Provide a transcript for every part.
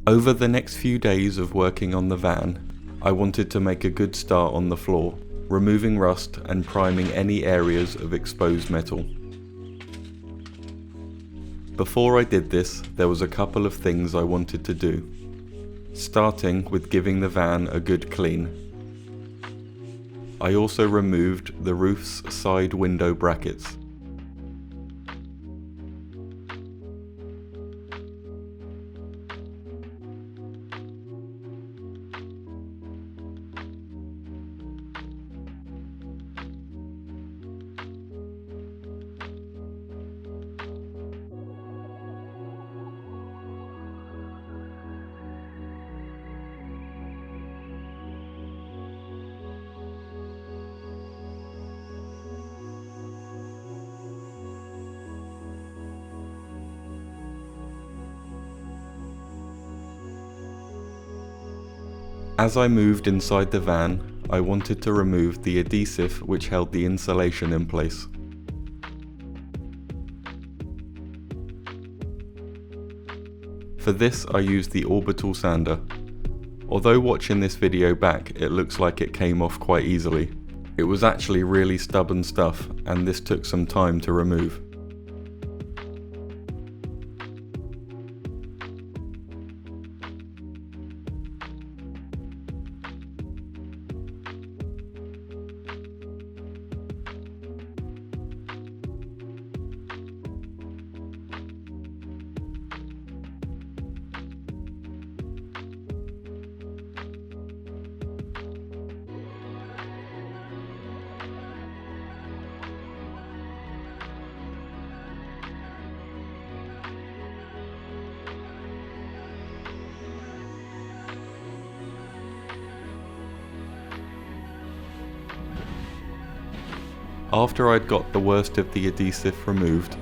Over the next few days of working on the van, I wanted to make a good start on the floor, removing rust and priming any areas of exposed metal. Before I did this, there was a couple of things I wanted to do, starting with giving the van a good clean. I also removed the roof's side window brackets. As I moved inside the van, I wanted to remove the adhesive which held the insulation in place. For this I used the orbital sander. Although watching this video back it looks like it came off quite easily, it was actually really stubborn stuff and this took some time to remove. After I'd got the worst of the adhesive removed,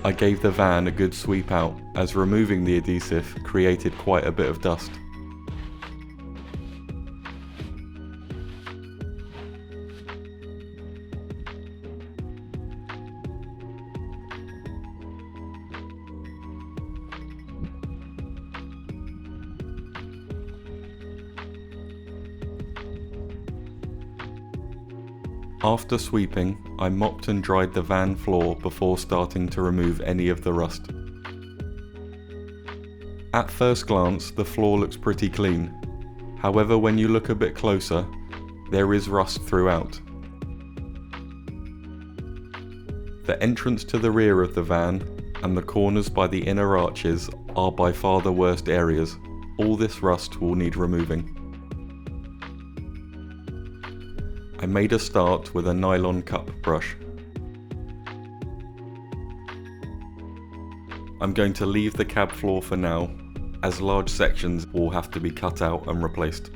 I gave the van a good sweep out, as removing the adhesive created quite a bit of dust. After sweeping, I mopped and dried the van floor before starting to remove any of the rust. At first glance, the floor looks pretty clean. However, when you look a bit closer, there is rust throughout. The entrance to the rear of the van and the corners by the inner arches are by far the worst areas. All this rust will need removing. I made a start with a nylon cup brush. I'm going to leave the cab floor for now, as large sections will have to be cut out and replaced.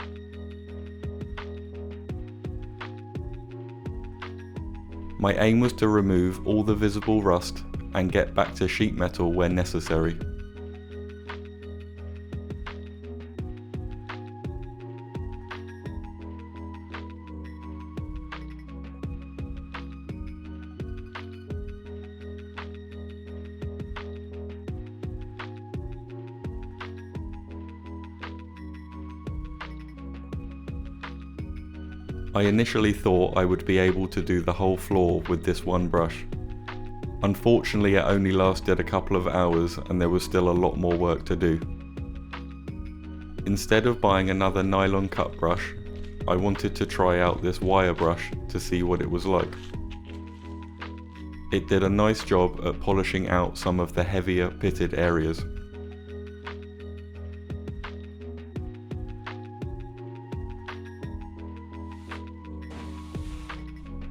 My aim was to remove all the visible rust and get back to sheet metal where necessary. I initially thought I would be able to do the whole floor with this one brush. Unfortunately, it only lasted a couple of hours and there was still a lot more work to do. Instead of buying another nylon cut brush, I wanted to try out this wire brush to see what it was like. It did a nice job at polishing out some of the heavier pitted areas.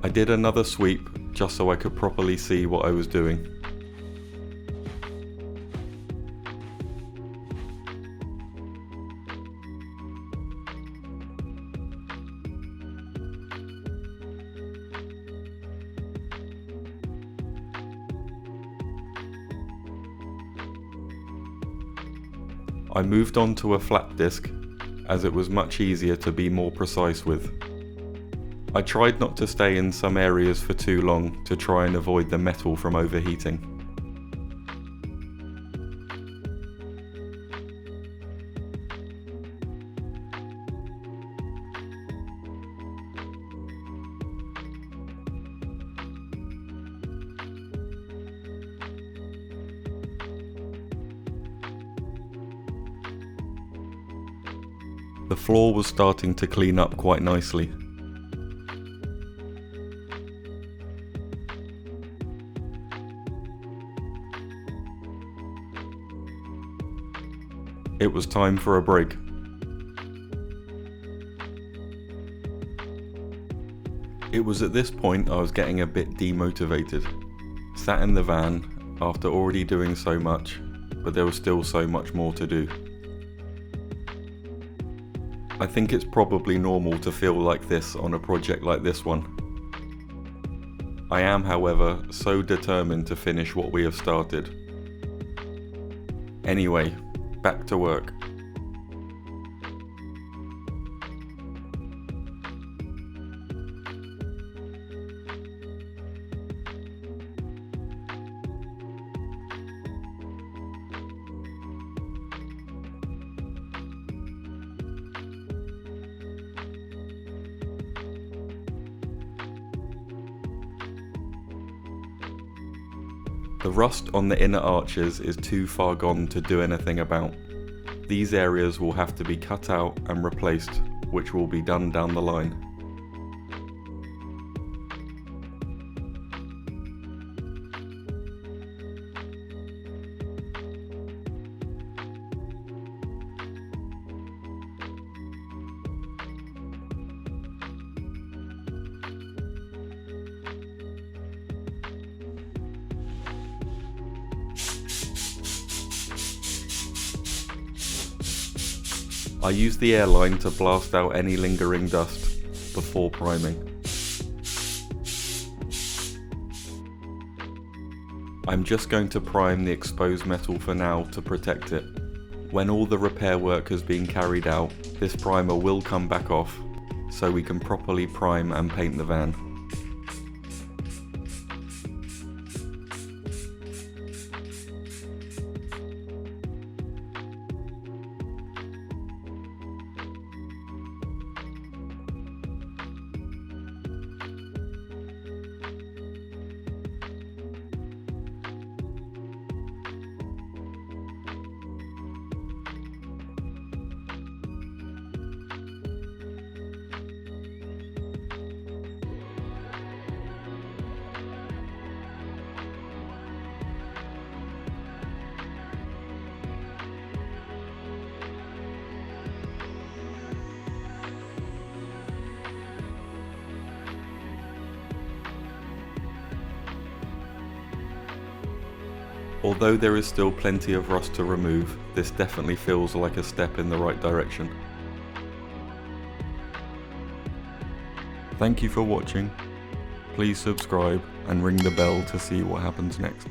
I did another sweep just so I could properly see what I was doing. I moved on to a flat disc, as it was much easier to be more precise with. I tried not to stay in some areas for too long to try and avoid the metal from overheating. The floor was starting to clean up quite nicely. It was time for a break. It was at this point I was getting a bit demotivated. Sat in the van after already doing so much, but there was still so much more to do. I think it's probably normal to feel like this on a project like this one. I am, however, so determined to finish what we have started. Anyway, back to work. The rust on the inner arches is too far gone to do anything about. These areas will have to be cut out and replaced, which will be done down the line. I use the airline to blast out any lingering dust before priming. I'm just going to prime the exposed metal for now to protect it. When all the repair work has been carried out, this primer will come back off, so we can properly prime and paint the van. Although there is still plenty of rust to remove, this definitely feels like a step in the right direction. Thank you for watching. Please subscribe and ring the bell to see what happens next.